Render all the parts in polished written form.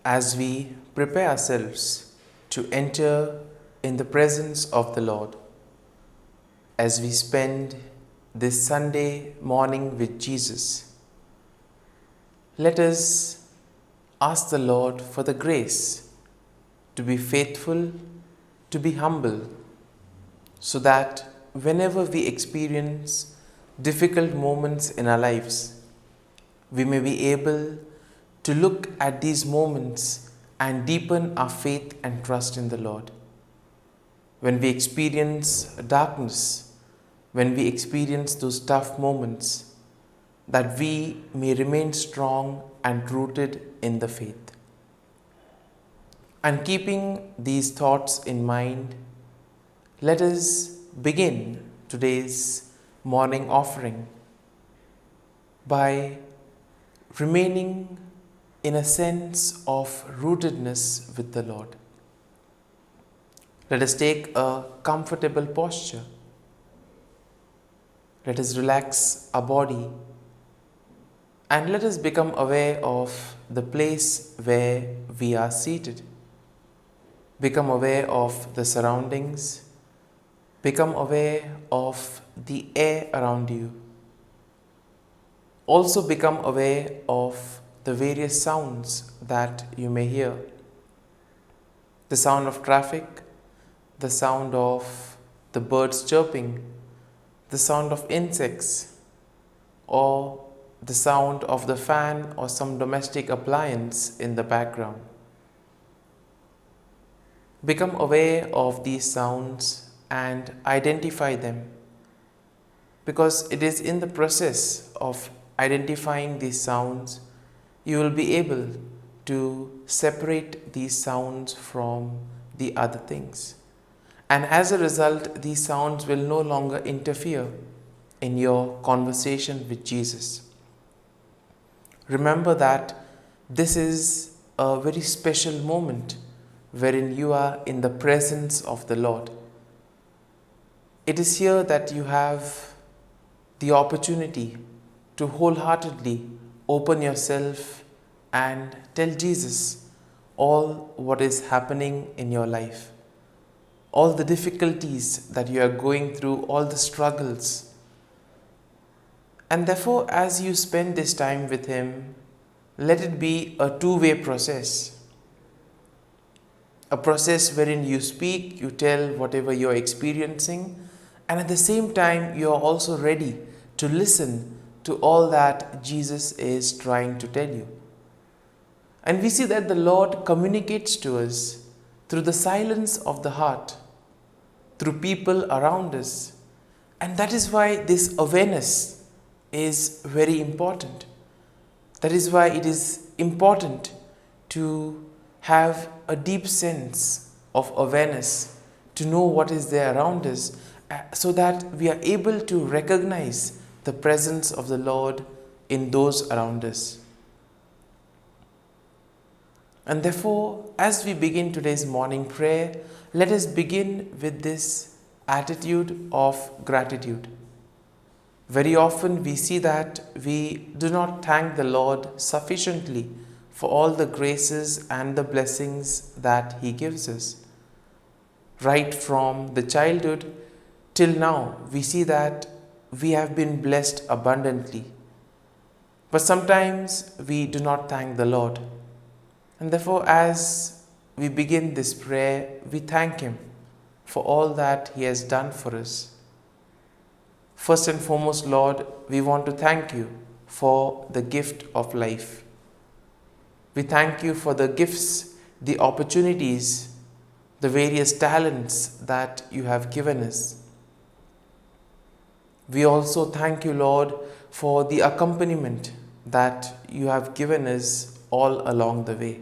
as we prepare ourselves to enter in the presence of the Lord, as we spend this Sunday morning with Jesus, let us ask the Lord for the grace to be faithful, to be humble, so that whenever we experience difficult moments in our lives, we may be able to look at these moments and deepen our faith and trust in the Lord. When we experience darkness, when we experience those tough moments, that we may remain strong and rooted in the faith. And keeping these thoughts in mind, let us begin today's morning offering by remaining in a sense of rootedness with the Lord. Let us take a comfortable posture. Let us relax our body and let us become aware of the place where we are seated. Become aware of the surroundings. Become aware of the air around you. Also become aware of the various sounds that you may hear. The sound of traffic, the sound of the birds chirping, the sound of insects, or the sound of the fan or some domestic appliance in the background. Become aware of these sounds and identify them, because it is in the process of identifying these sounds you will be able to separate these sounds from the other things. And as a result, these sounds will no longer interfere in your conversation with Jesus. Remember that this is a very special moment wherein you are in the presence of the Lord. It is here that you have the opportunity to wholeheartedly open yourself and tell Jesus all what is happening in your life, all the difficulties that you are going through, all the struggles. And therefore, as you spend this time with Him, let it be a two-way process. A process wherein you speak, you tell whatever you are experiencing, and at the same time you are also ready to listen to all that Jesus is trying to tell you. And we see that the Lord communicates to us through the silence of the heart, through people around us. And that is why this awareness is very important. That is why it is important to have a deep sense of awareness, to know what is there around us, so that we are able to recognize the presence of the Lord in those around us. And therefore, as we begin today's morning prayer, let us begin with this attitude of gratitude. Very often we see that we do not thank the Lord sufficiently for all the graces and the blessings that He gives us. Right from the childhood till now, we see that we have been blessed abundantly. But sometimes we do not thank the Lord. And therefore, as we begin this prayer, we thank Him for all that He has done for us. First and foremost, Lord, we want to thank You for the gift of life. We thank You for the gifts, the opportunities, the various talents that You have given us. We also thank You, Lord, for the accompaniment that You have given us all along the way.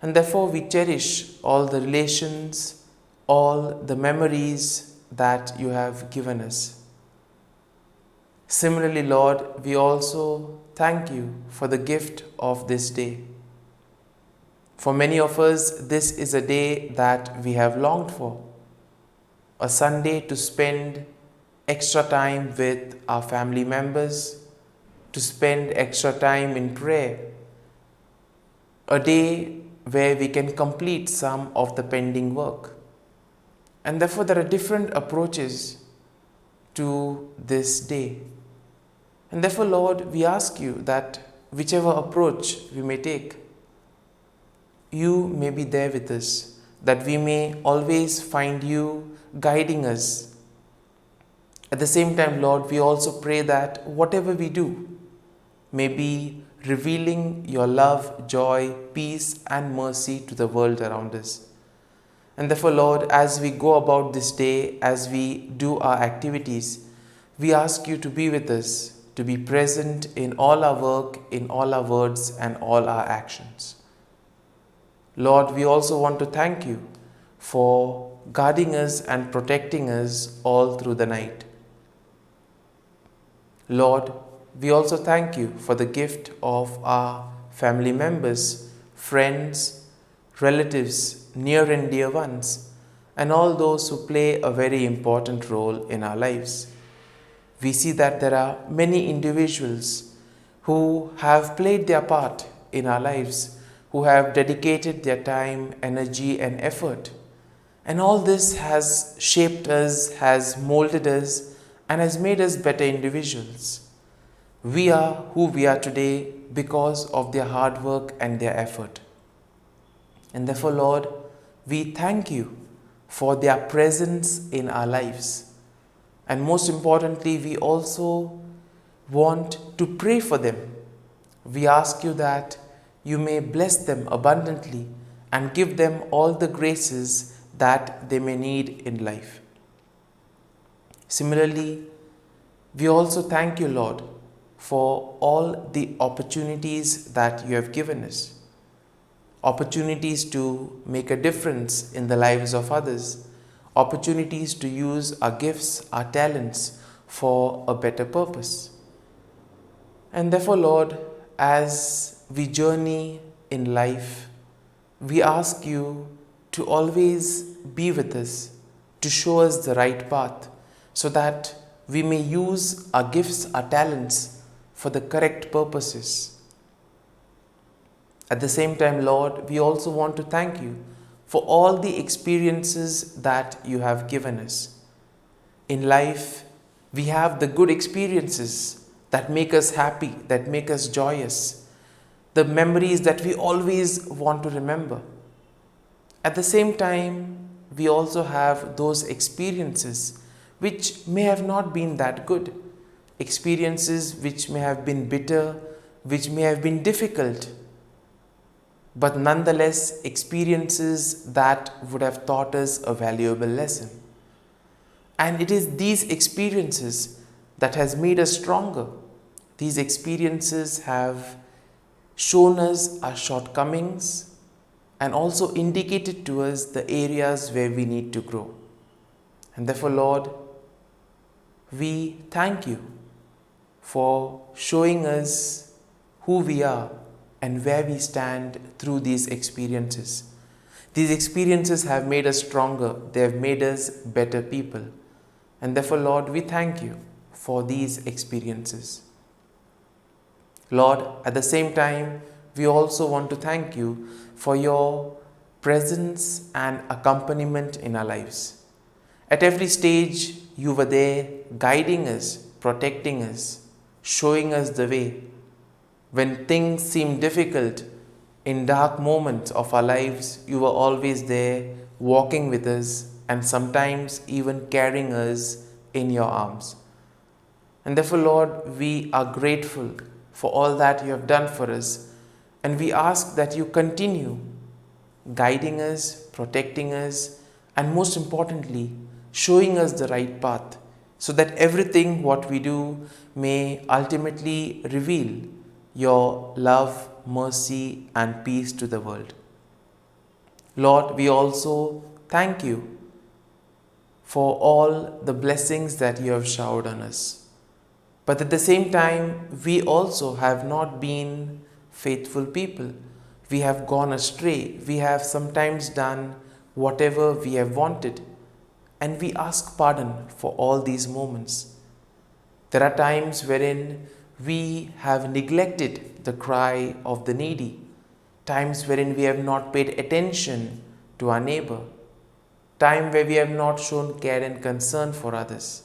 And therefore we cherish all the relations, all the memories that You have given us. Similarly, Lord, we also thank You for the gift of this day. For many of us, this is a day that we have longed for, a Sunday to spend extra time with our family members, to spend extra time in prayer, a day where we can complete some of the pending work. And therefore, there are different approaches to this day. And therefore, Lord, we ask you that whichever approach we may take, you may be there with us, that we may always find you guiding us. At the same time, Lord, we also pray that whatever we do may be revealing your love, joy, peace, and mercy to the world around us. And therefore, Lord, as we go about this day, as we do our activities, we ask you to be with us, to be present in all our work, in all our words, and all our actions. Lord, we also want to thank you for guarding us and protecting us all through the night. Lord, we also thank you for the gift of our family members, friends, relatives, near and dear ones, and all those who play a very important role in our lives. We see that there are many individuals who have played their part in our lives, who have dedicated their time, energy, and effort. And all this has shaped us, has molded us, and has made us better individuals. We are who we are today because of their hard work and their effort. And therefore, Lord, we thank you for their presence in our lives. And most importantly, we also want to pray for them. We ask you that you may bless them abundantly and give them all the graces that they may need in life. Similarly, we also thank you, Lord, for all the opportunities that you have given us. Opportunities to make a difference in the lives of others. Opportunities to use our gifts, our talents for a better purpose. And therefore, Lord, as we journey in life, we ask you to always be with us, to show us the right path, so that we may use our gifts, our talents for the correct purposes. At the same time, Lord, we also want to thank you for all the experiences that you have given us. In life, we have the good experiences that make us happy, that make us joyous, the memories that we always want to remember. At the same time, we also have those experiences which may have not been that good, experiences which may have been bitter, which may have been difficult, but nonetheless experiences that would have taught us a valuable lesson. And it is these experiences that has made us stronger. These experiences have shown us our shortcomings and also indicated to us the areas where we need to grow. And therefore, Lord, we thank you for showing us who we are and where we stand through these experiences. These experiences have made us stronger. They have made us better people. And therefore, Lord, we thank you for these experiences. Lord, at the same time, we also want to thank you for your presence and accompaniment in our lives. At every stage, you were there guiding us, protecting us, showing us the way. When things seem difficult, in dark moments of our lives, you were always there, walking with us, and sometimes even carrying us in your arms. And therefore, Lord, we are grateful for all that you have done for us, and we ask that you continue guiding us, protecting us, and most importantly, showing us the right path, so that everything what we do may ultimately reveal your love, mercy, and peace to the world. Lord, we also thank you for all the blessings that you have showered on us. But at the same time, we also have not been faithful people. We have gone astray. We have sometimes done whatever we have wanted. And we ask pardon for all these moments. There are times wherein we have neglected the cry of the needy. times wherein we have not paid attention to our neighbor, time where we have not shown care and concern for others.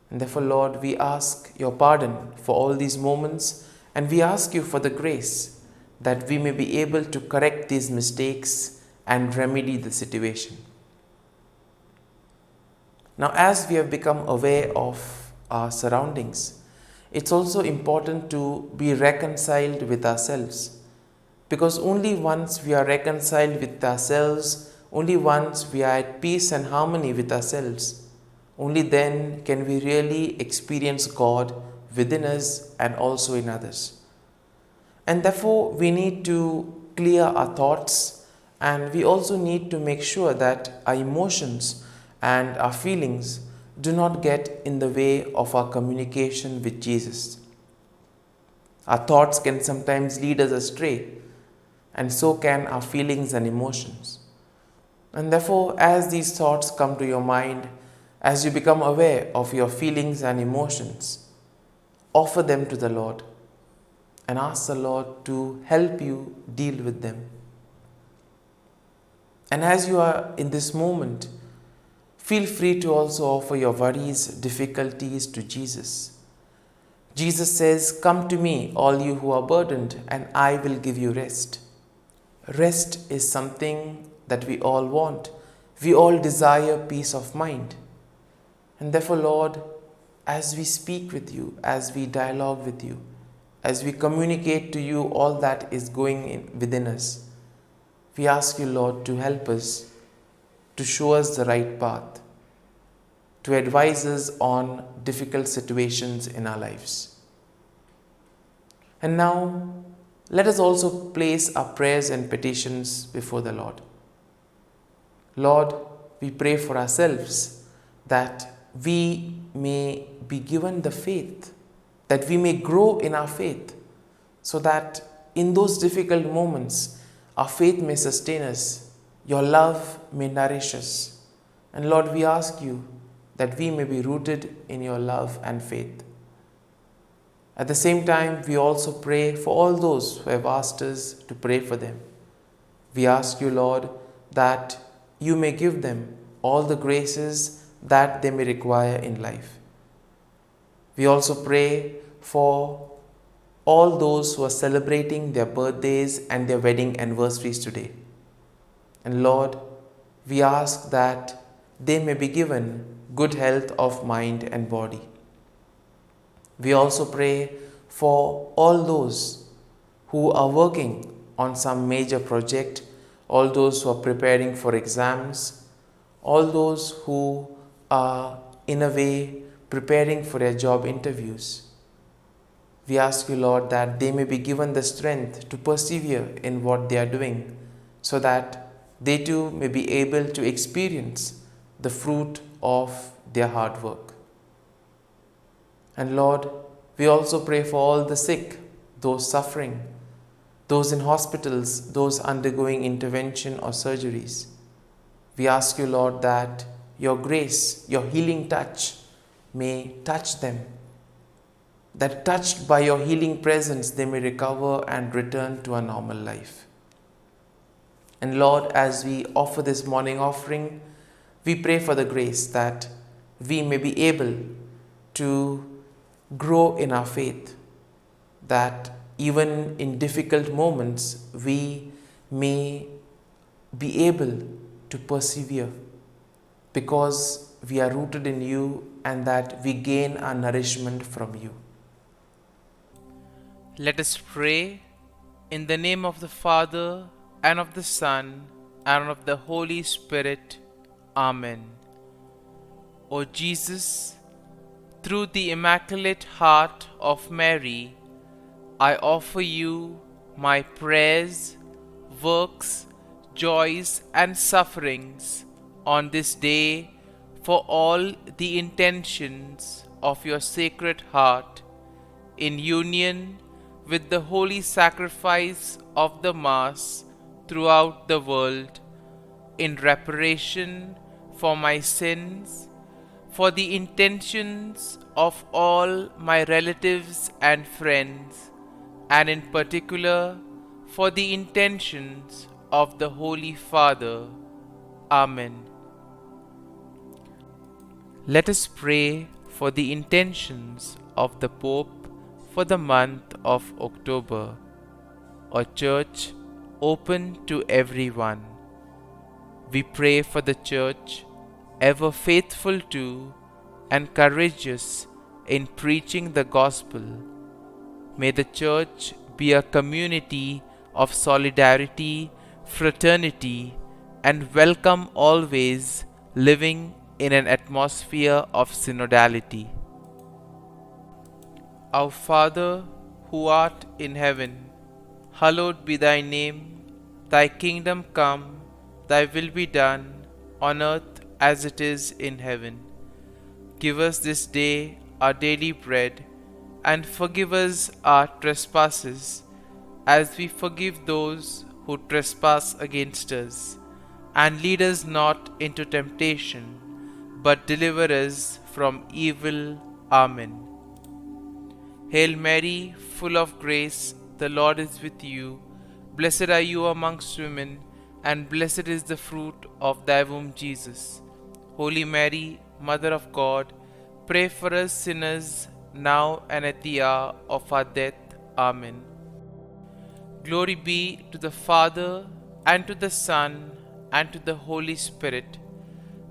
And therefore, Lord, we ask your pardon for all these moments, and we ask you for the grace that we may be able to correct these mistakes and remedy the situation. Now, as we have become aware of our surroundings, it's also important to be reconciled with ourselves, because only once we are reconciled with ourselves, only once we are at peace and harmony with ourselves, only then can we really experience God within us and also in others. And therefore, we need to clear our thoughts, and we also need to make sure that our emotions and our feelings do not get in the way of our communication with Jesus. Our thoughts can sometimes lead us astray, and so can our feelings and emotions. And therefore, as these thoughts come to your mind, as you become aware of your feelings and emotions, offer them to the Lord and ask the Lord to help you deal with them. And as you are in this moment, feel free to also offer your worries, difficulties to Jesus. Jesus says, "Come to me, all you who are burdened, and I will give you rest." Rest is something that we all want. We all desire peace of mind. And therefore, Lord, as we speak with you, as we dialogue with you, as we communicate to you all that is going within us, we ask you, Lord, to help us, to show us the right path, to advise us on difficult situations in our lives. And now, let us also place our prayers and petitions before the Lord. Lord, we pray for ourselves that we may be given the faith, that we may grow in our faith, so that in those difficult moments, our faith may sustain us, your love may nourish us. And Lord, we ask you that we may be rooted in your love and faith. At the same time, we also pray for all those who have asked us to pray for them. We ask you, Lord, that you may give them all the graces that they may require in life. We also pray for all those who are celebrating their birthdays and their wedding anniversaries today. And Lord, we ask that they may be given good health of mind and body. We also pray for all those who are working on some major project, all those who are preparing for exams, all those who are in a way preparing for their job interviews. We ask you, Lord, that they may be given the strength to persevere in what they are doing, so that they too may be able to experience the fruit of their hard work. And Lord, we also pray for all the sick, those suffering, those in hospitals, those undergoing intervention or surgeries. We ask you, Lord, that your grace, your healing touch may touch them, that touched by your healing presence, they may recover and return to a normal life. And Lord, as we offer this morning offering, we pray for the grace that we may be able to grow in our faith, that even in difficult moments we may be able to persevere, because we are rooted in you and that we gain our nourishment from you. Let us pray in the name of the Father, and of the Son, and of the Holy Spirit. Amen. O Jesus, through the Immaculate Heart of Mary, I offer you my prayers, works, joys, and sufferings on this day for all the intentions of your Sacred Heart, in union with the holy sacrifice of the Mass throughout the world, in reparation for my sins, for the intentions of all my relatives and friends, and in particular for the intentions of the Holy Father. Amen. Let us pray for the intentions of the Pope for the month of October, a church open to everyone. We pray for the church, ever faithful to and courageous in preaching the gospel. May the church be a community of solidarity, fraternity, and welcome, always living in an atmosphere of synodality. Our Father, who art in heaven, hallowed be thy name. Thy kingdom come, thy will be done, on earth as it is in heaven. Give us this day our daily bread, and forgive us our trespasses, as we forgive those who trespass against us. And lead us not into temptation, but deliver us from evil. Amen. Hail Mary, full of grace, the Lord is with you. Blessed are you amongst women, and blessed is the fruit of thy womb, Jesus. Holy Mary, Mother of God, pray for us sinners, now and at the hour of our death. Amen. Glory be to the Father, and to the Son, and to the Holy Spirit,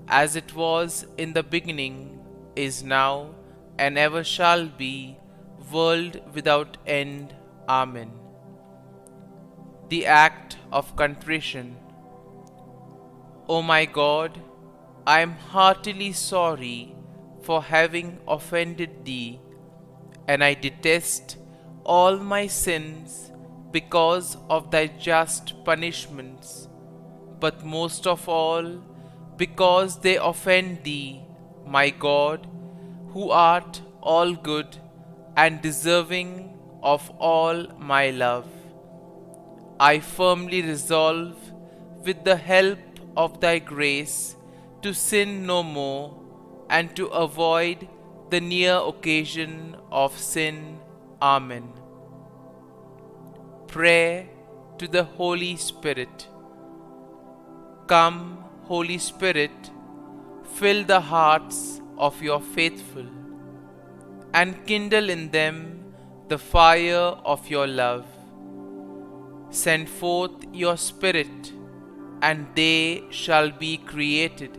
as it was in the beginning, is now, and ever shall be, world without end. Amen. The Act of Contrition. O my God, I am heartily sorry for having offended Thee, and I detest all my sins because of Thy just punishments, but most of all because they offend Thee, my God, who art all good and deserving of all my love. I firmly resolve, with the help of Thy grace, to sin no more, and to avoid the near occasion of sin. Amen. Prayer to the Holy Spirit. Come, Holy Spirit, fill the hearts of your faithful, and kindle in them the fire of your love. Send forth your Spirit, and they shall be created,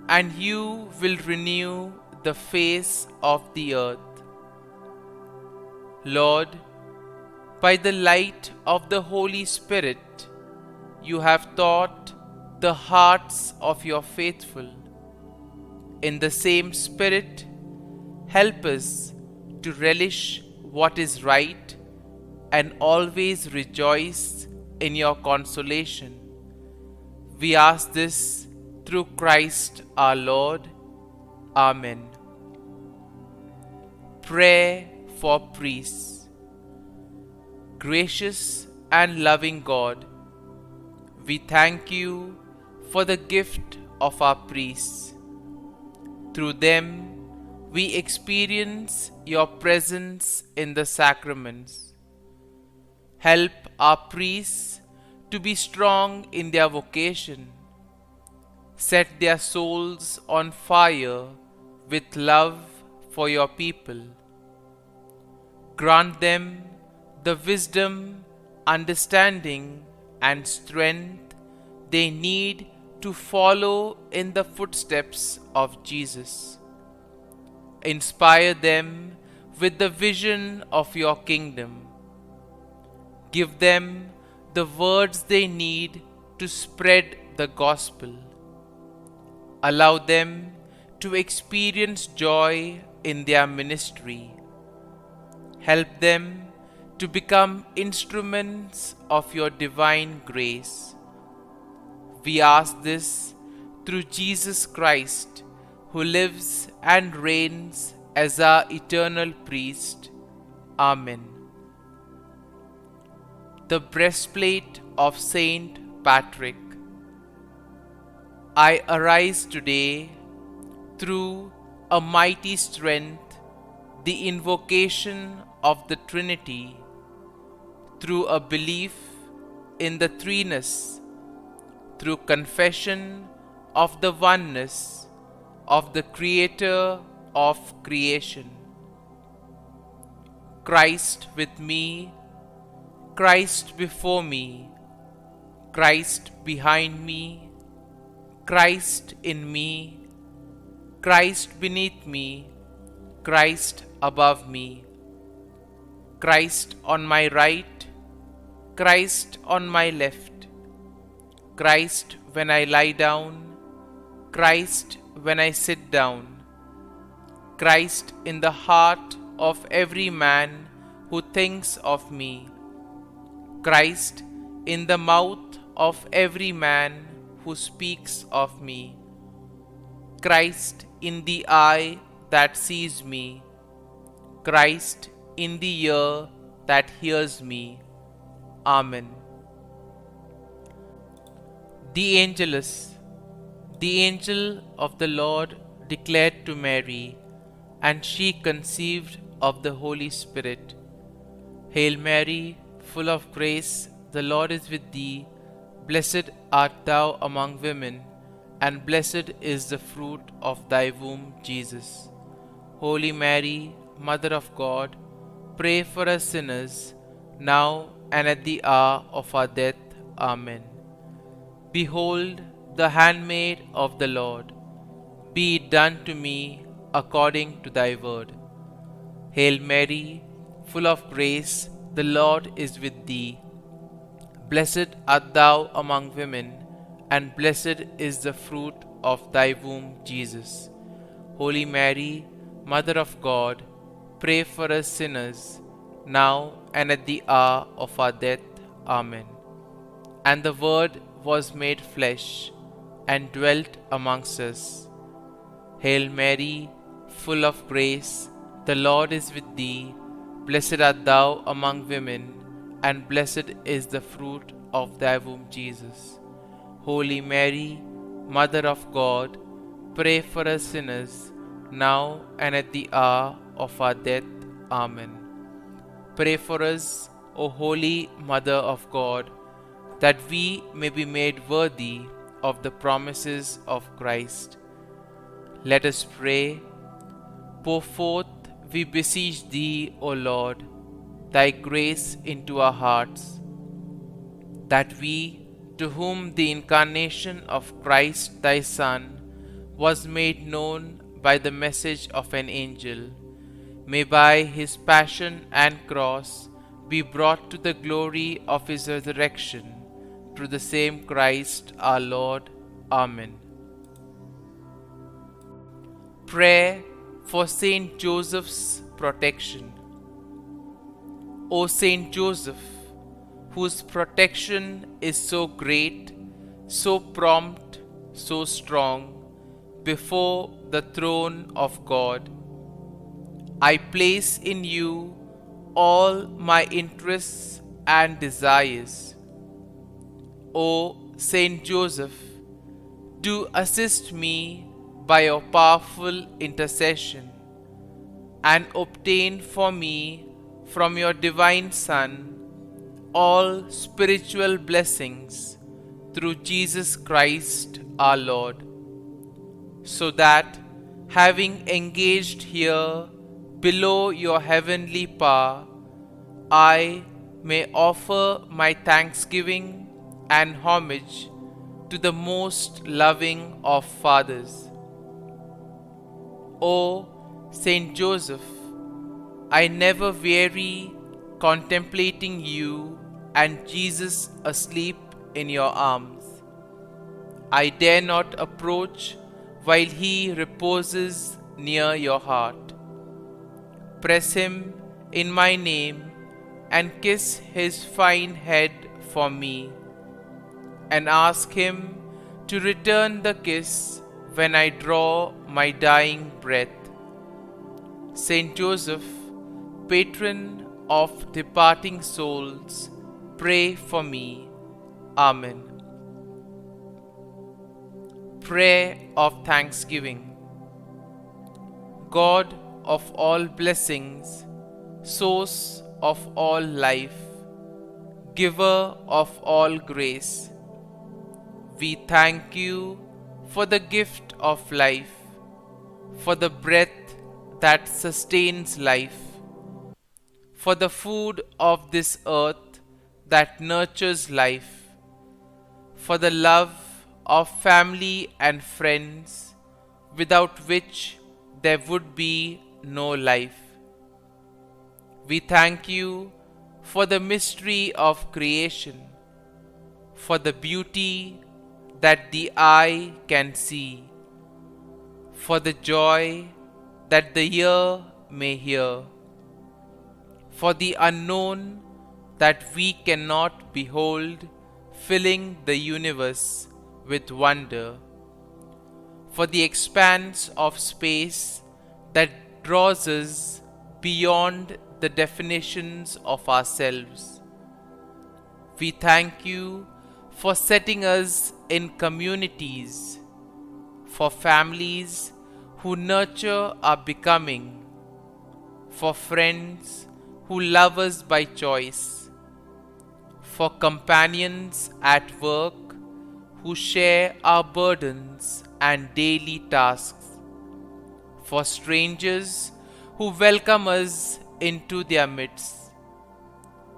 and you will renew the face of the earth. Lord, by the light of the Holy Spirit, you have taught the hearts of your faithful. In the same Spirit, help us to relish what is right and always rejoice in your consolation. We ask this through Christ our Lord. Amen. Prayer for priests. Gracious and loving God, we thank you for the gift of our priests. Through them, we experience your presence in the sacraments. Help our priests to be strong in their vocation. Set their souls on fire with love for your people. Grant them the wisdom, understanding, and strength they need to follow in the footsteps of Jesus. Inspire them with the vision of your kingdom. Give them the words they need to spread the gospel. Allow them to experience joy in their ministry. Help them to become instruments of your divine grace. We ask this through Jesus Christ, who lives and reigns as our eternal priest. Amen. The breastplate of Saint Patrick. I arise today through a mighty strength, the invocation of the Trinity, through a belief in the threeness, through confession of the oneness of the Creator of creation. Christ with me, Christ before me, Christ behind me, Christ in me, Christ beneath me, Christ above me, Christ on my right, Christ on my left, Christ when I lie down, Christ when I sit down, Christ in the heart of every man who thinks of me, Christ in the mouth of every man who speaks of me, Christ in the eye that sees me, Christ in the ear that hears me. Amen. The Angelus. The angel of the Lord declared to Mary, and she conceived of the Holy Spirit. Hail Mary, full of grace, the Lord is with thee. Blessed art thou among women, and blessed is the fruit of thy womb, Jesus. Holy Mary, Mother of God, pray for us sinners, now and at the hour of our death. Amen. Behold, the handmaid of the Lord, be it done to me according to thy word. Hail Mary, full of grace, the Lord is with thee. Blessed art thou among women, and blessed is the fruit of thy womb, Jesus. Holy Mary, Mother of God, pray for us sinners, now and at the hour of our death. Amen. And the Word was made flesh, and dwelt amongst us. Hail Mary, full of grace, the Lord is with thee. Blessed art thou among women, and blessed is the fruit of thy womb, Jesus. Holy Mary, Mother of God, pray for us sinners, now and at the hour of our death. Amen. Pray for us, O Holy Mother of God, that we may be made worthy of the promises of Christ. Let us pray. Pour forth, we beseech thee, O Lord, thy grace into our hearts, that we, to whom the incarnation of Christ thy Son was made known by the message of an angel, may by his passion and cross be brought to the glory of his resurrection, through the same Christ our Lord. Amen. Prayer for Saint Joseph's protection. O Saint Joseph, whose protection is so great, so prompt, so strong, before the throne of God, I place in you all my interests and desires. O Saint Joseph, do assist me by your powerful intercession, and obtain for me from your divine Son all spiritual blessings through Jesus Christ our Lord, so that, having engaged here below your heavenly power, I may offer my thanksgiving and homage to the most loving of fathers. O Saint Joseph, I never weary contemplating you and Jesus asleep in your arms. I dare not approach while he reposes near your heart. Press him in my name and kiss his fine head for me, and ask him to return the kiss when I draw my dying breath. Saint Joseph, patron of departing souls, pray for me. Amen. Prayer of Thanksgiving. God of all blessings, source of all life, giver of all grace. We thank you for the gift of life, for the breath that sustains life, for the food of this earth that nurtures life, for the love of family and friends, without which there would be no life. We thank you for the mystery of creation, for the beauty that the eye can see, for the joy that the ear may hear, for the unknown that we cannot behold, filling the universe with wonder, for the expanse of space that draws us beyond the definitions of ourselves. We thank you for setting us in communities, for families who nurture our becoming, for friends who love us by choice, for companions at work who share our burdens and daily tasks, for strangers who welcome us into their midst,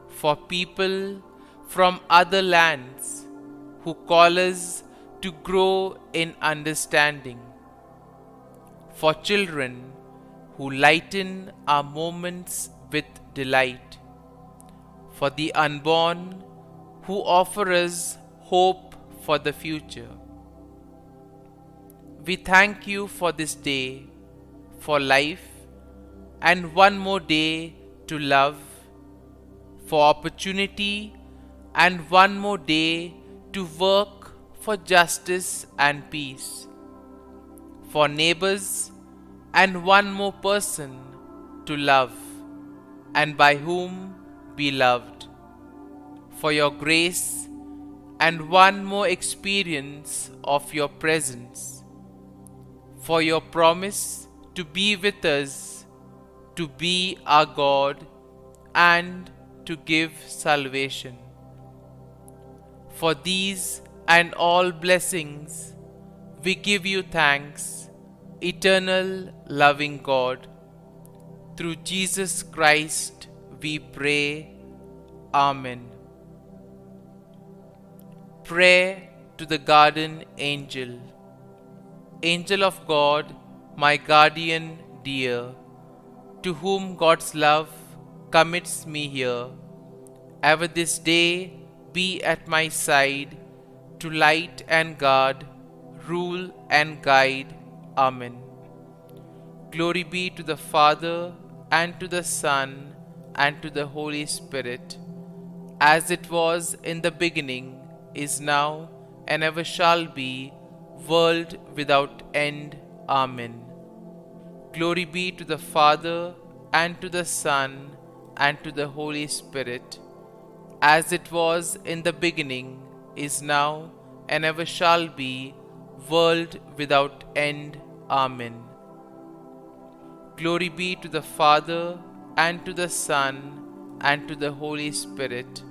for people from other lands who call us to grow in understanding, for children who lighten our moments with delight, for the unborn who offer us hope for the future. We thank you for this day, for life, and one more day to love, for opportunity and one more day to work for justice and peace, for neighbors and one more person to love and by whom be loved, for your grace and one more experience of your presence, for your promise to be with us, to be our God, and to give salvation. For these and all blessings, we give you thanks, eternal loving God. Through Jesus Christ we pray. Amen. Prayer to the Garden Angel. Angel of God, my guardian dear, to whom God's love commits me here, ever this day be at my side, to light and guard, rule and guide. Amen. Glory be to the Father, and to the Son, and to the Holy Spirit, as it was in the beginning, is now, and ever shall be, world without end. Amen. Glory be to the Father, and to the Son, and to the Holy Spirit, as it was in the beginning, is now, and ever shall be, world without end. Amen. Glory be to the Father, and to the Son, and to the Holy Spirit,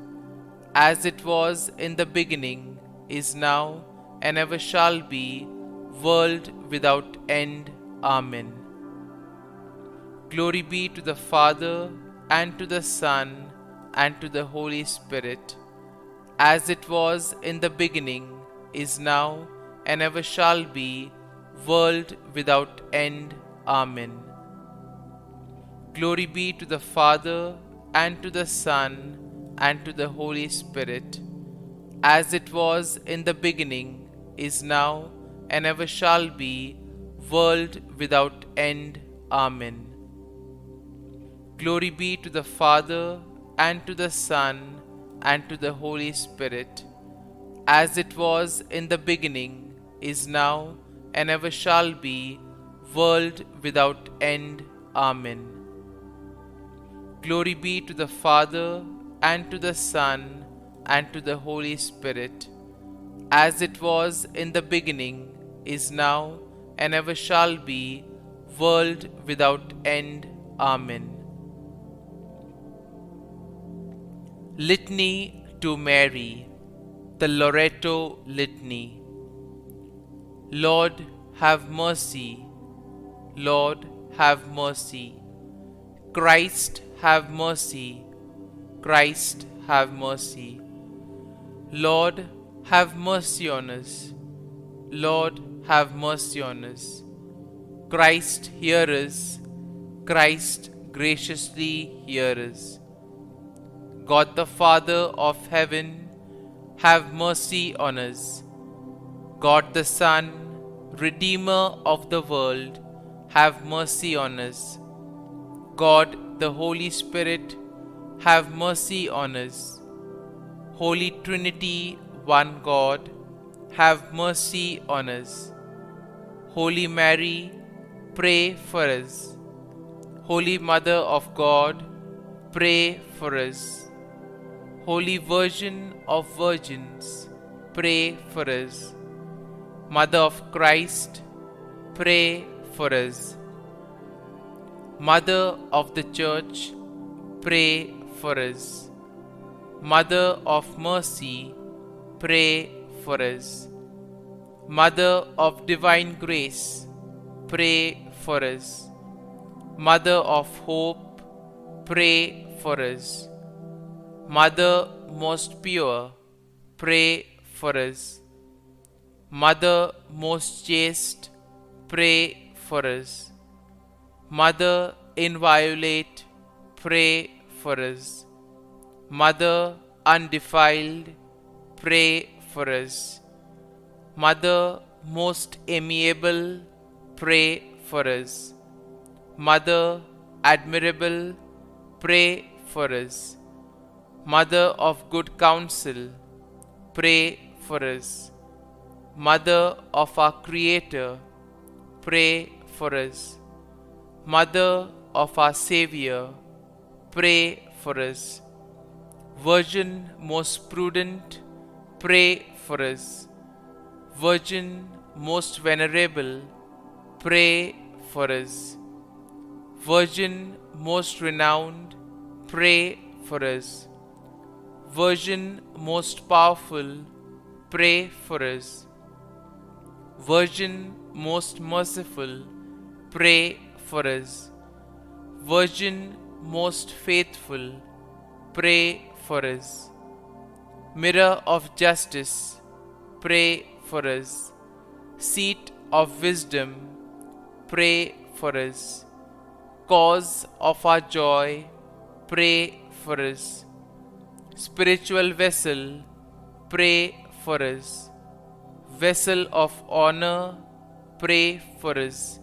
as it was in the beginning, is now, and ever shall be, world without end. Amen. Glory be to the Father, and to the Son, and to the Holy Spirit, as it was in the beginning, is now, and ever shall be, world without end. Amen. Glory be to the Father, and to the Son, and to the Holy Spirit, as it was in the beginning, is now, and ever shall be, world without end. Amen. Glory be to the Father, and to the Son, and to the Holy Spirit, as it was in the beginning, is now, and ever shall be, world without end. Amen. Glory be to the Father, and to the Son, and to the Holy Spirit, as it was in the beginning, is now, and ever shall be, world without end. Amen. Litany to Mary, the LORETO Litany. Lord, have mercy. Lord, have mercy. Christ, have mercy. Christ, have mercy. Lord, have mercy on us. Lord, have mercy on us. Christ, hear us. Christ, graciously hear us. God the Father of heaven, have mercy on us. God the Son, Redeemer of the world, have mercy on us. God the Holy Spirit, have mercy on us. Holy Trinity, one God, have mercy on us. Holy Mary, pray for us. Holy Mother of God, pray for us. Holy Virgin of Virgins, pray for us. Mother of Christ, pray for us. Mother of the Church, pray for us. Mother of Mercy, pray for us. Mother of Divine Grace, pray for us. Mother of Hope, pray for us. Mother most pure, pray for us. Mother most chaste, pray for us. Mother inviolate, pray for us. Mother undefiled, pray for us. Mother most amiable, pray for us. Mother admirable, pray for us. Mother of good counsel, pray for us. Mother of our Creator, pray for us. Mother of our Savior, pray for us. Virgin most prudent, pray for us. Virgin most venerable, pray for us. Virgin most renowned, pray for us. Virgin most powerful, pray for us. Virgin most merciful, pray for us. Virgin most faithful, pray for us. Mirror of justice, pray for us. Seat of wisdom, pray for us. Cause of our joy, pray for us. Spiritual vessel, pray for us. Vessel of honor, pray for us.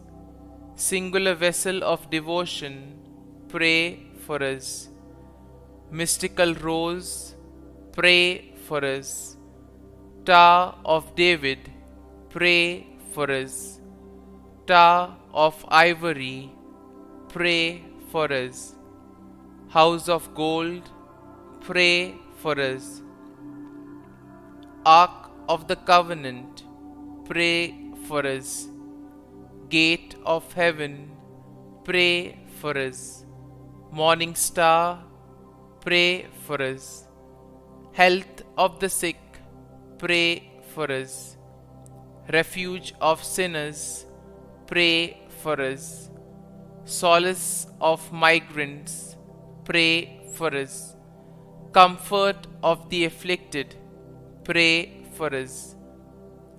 Singular vessel of devotion, pray for us. Mystical rose, pray for us. Tower of David, pray for us. Tower of ivory, pray for us. House of gold, pray for us. Ark of the covenant, pray for us. Gate of heaven, pray for us. Morning star, pray for us. Health of the sick, pray for us. Refuge of sinners, pray for us. Solace of migrants, pray for us. Comfort of the afflicted, pray for us.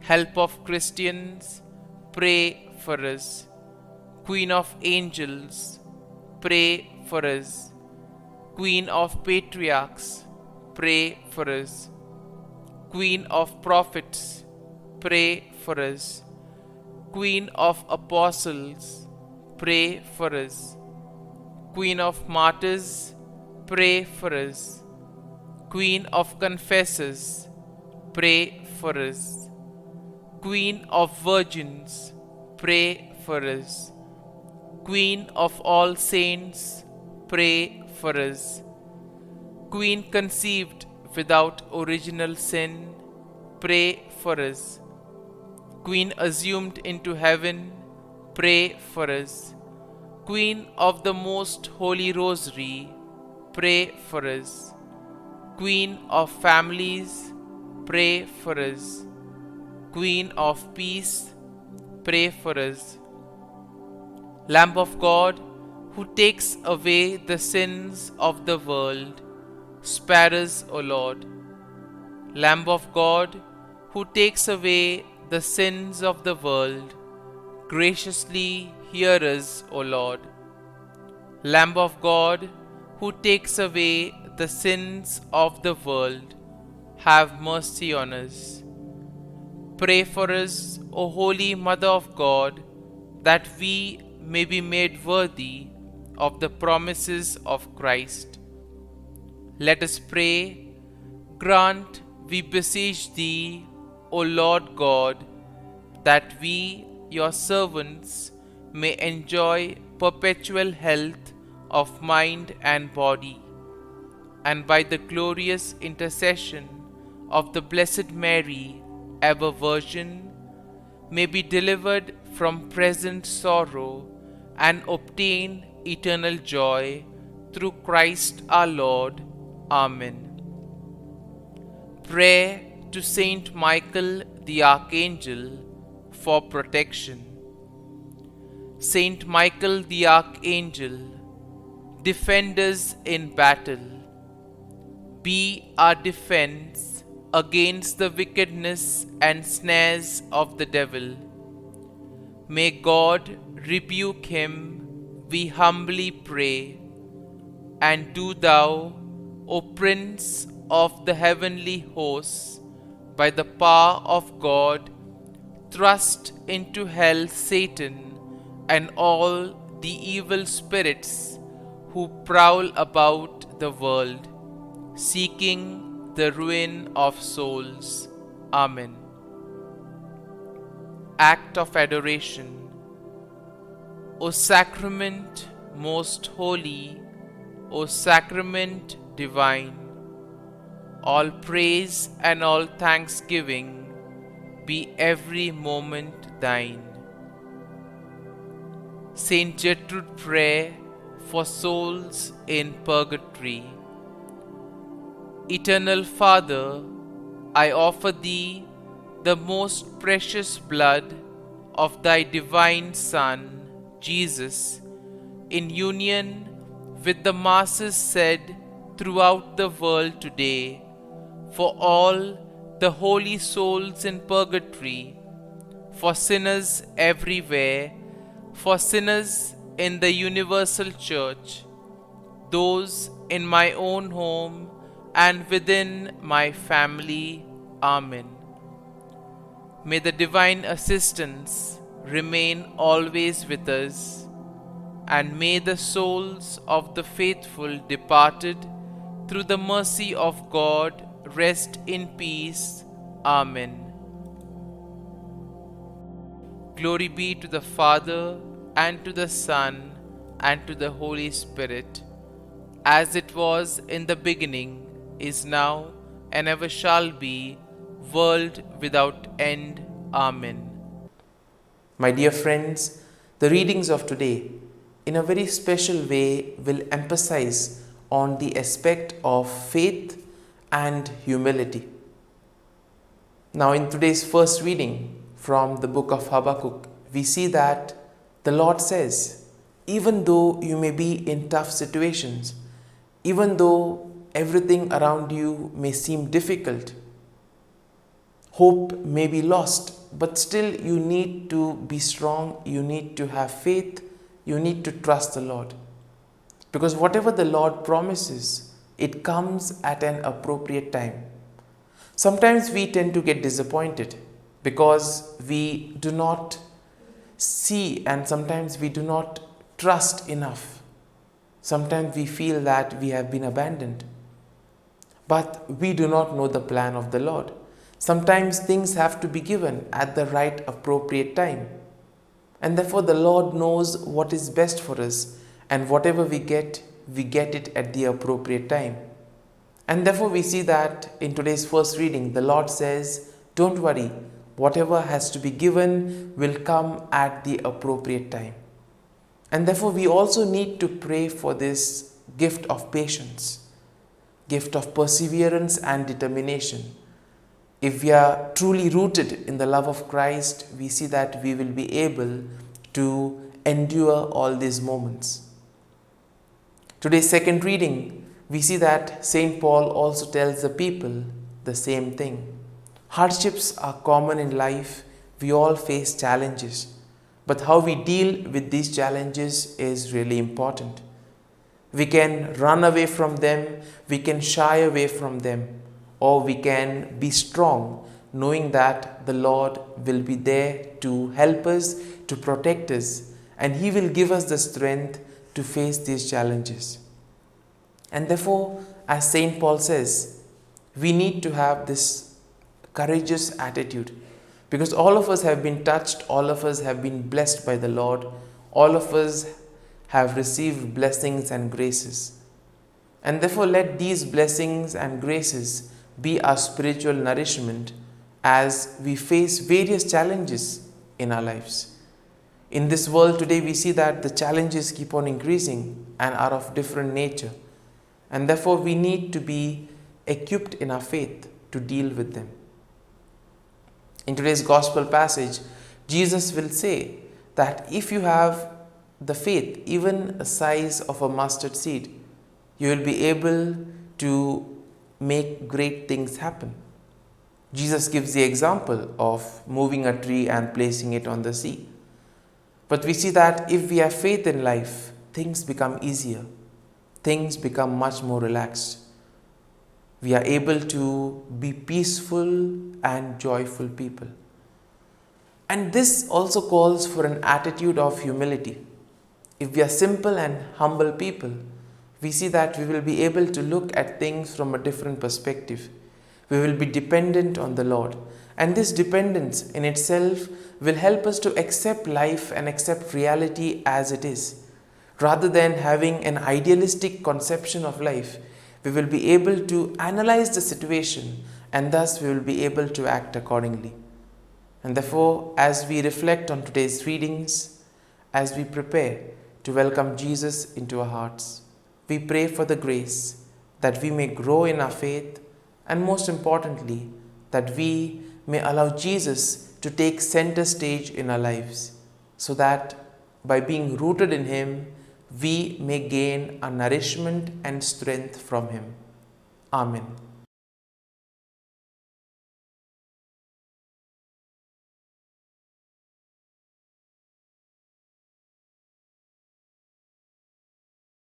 Help of Christians, pray for us. Queen of angels, pray for us. Queen of patriarchs, pray for us. Queen of prophets, pray for us. Queen of apostles, pray for us. Queen of martyrs, pray for us. Queen of confessors, pray for us. Queen of virgins, pray for us. Queen of all saints, pray for us. Queen conceived without original sin, pray for us. Queen assumed into heaven, pray for us. Queen of the most holy rosary, pray for us. Queen of families, pray for us. Queen of peace, pray for us. Lamb of God, who takes away the sins of the world, spare us, O Lord. Lamb of God, who takes away the sins of the world, graciously hear us, O Lord. Lamb of God, who takes away the sins of the world, have mercy on us. Pray for us, O Holy Mother of God, that we may be made worthy of the promises of Christ. Let us pray. Grant, we beseech Thee, O Lord God, that we, Your servants, may enjoy perpetual health of mind and body, and by the glorious intercession of the Blessed Mary, ever Virgin, may be delivered from present sorrow and obtain eternal joy through Christ our Lord. Amen. Prayer to Saint Michael the Archangel for protection. Saint Michael the Archangel, defend us in battle. Be our defense against the wickedness and snares of the devil. May God rebuke him, we humbly pray. And do Thou, O Prince of the heavenly hosts, by the power of God, thrust into hell Satan and all the evil spirits who prowl about the world, seeking the ruin of souls. Amen. Act of Adoration. O Sacrament most holy, O Sacrament divine, all praise and all thanksgiving be every moment Thine. Saint Gertrude prayer for souls in purgatory. Eternal Father, I offer Thee the most precious blood of Thy divine Son, Jesus, in union with the masses said throughout the world today, for all the holy souls in purgatory, for sinners everywhere, for sinners in the universal church, those in my own home and within my family. Amen. May the divine assistance remain always with us, and may the souls of the faithful departed through the mercy of God rest in peace. Amen. Glory be to the Father, and to the Son, and to the Holy Spirit, as it was in the beginning, is now, and ever shall be, world without end. Amen. My dear friends, the readings of today, in a very special way, will emphasize on the aspect of faith and humility. Now, in today's first reading from the book of Habakkuk, we see that the Lord says, even though you may be in tough situations, even though everything around you may seem difficult, hope may be lost, but still you need to be strong, you need to have faith, you need to trust the Lord. Because whatever the Lord promises, it comes at an appropriate time. Sometimes we tend to get disappointed because we do not see, and sometimes we do not trust enough. Sometimes we feel that we have been abandoned. But we do not know the plan of the Lord. Sometimes things have to be given at the right appropriate time. And therefore the Lord knows what is best for us, and whatever we get it at the appropriate time. And therefore we see that in today's first reading, the Lord says, don't worry, whatever has to be given will come at the appropriate time. And therefore we also need to pray for this gift of patience. gift of perseverance and determination. If we are truly rooted in the love of Christ, we see that we will be able to endure all these moments. Today's second reading, we see that St. Paul also tells the people the same thing. Hardships are common in life. We all face challenges. But how we deal with these challenges is really important. We can run away from them, we can shy away from them, or we can be strong, knowing that the Lord will be there to help us, to protect us, and He will give us the strength to face these challenges. And therefore, as St. Paul says, we need to have this courageous attitude, because all of us have been touched, all of us have been blessed by the Lord, all of us have received blessings and graces. And therefore, let these blessings and graces be our spiritual nourishment as we face various challenges in our lives. In this world today, we see that the challenges keep on increasing and are of different nature. And therefore, we need to be equipped in our faith to deal with them. In today's gospel passage, Jesus will say that if you have the faith, even a size of a mustard seed, you will be able to make great things happen. Jesus gives the example of moving a tree and placing it on the sea. But we see that if we have faith in life, things become easier. Things become much more relaxed. We are able to be peaceful and joyful people. And this also calls for an attitude of humility. If we are simple and humble people, we see that we will be able to look at things from a different perspective. We will be dependent on the Lord. And this dependence in itself will help us to accept life and accept reality as it is. Rather than having an idealistic conception of life, we will be able to analyze the situation, and thus we will be able to act accordingly. And therefore, as we reflect on today's readings, as we prepare to welcome Jesus into our hearts, we pray for the grace that we may grow in our faith, and most importantly, that we may allow Jesus to take center stage in our lives, so that by being rooted in Him, we may gain a nourishment and strength from Him. Amen.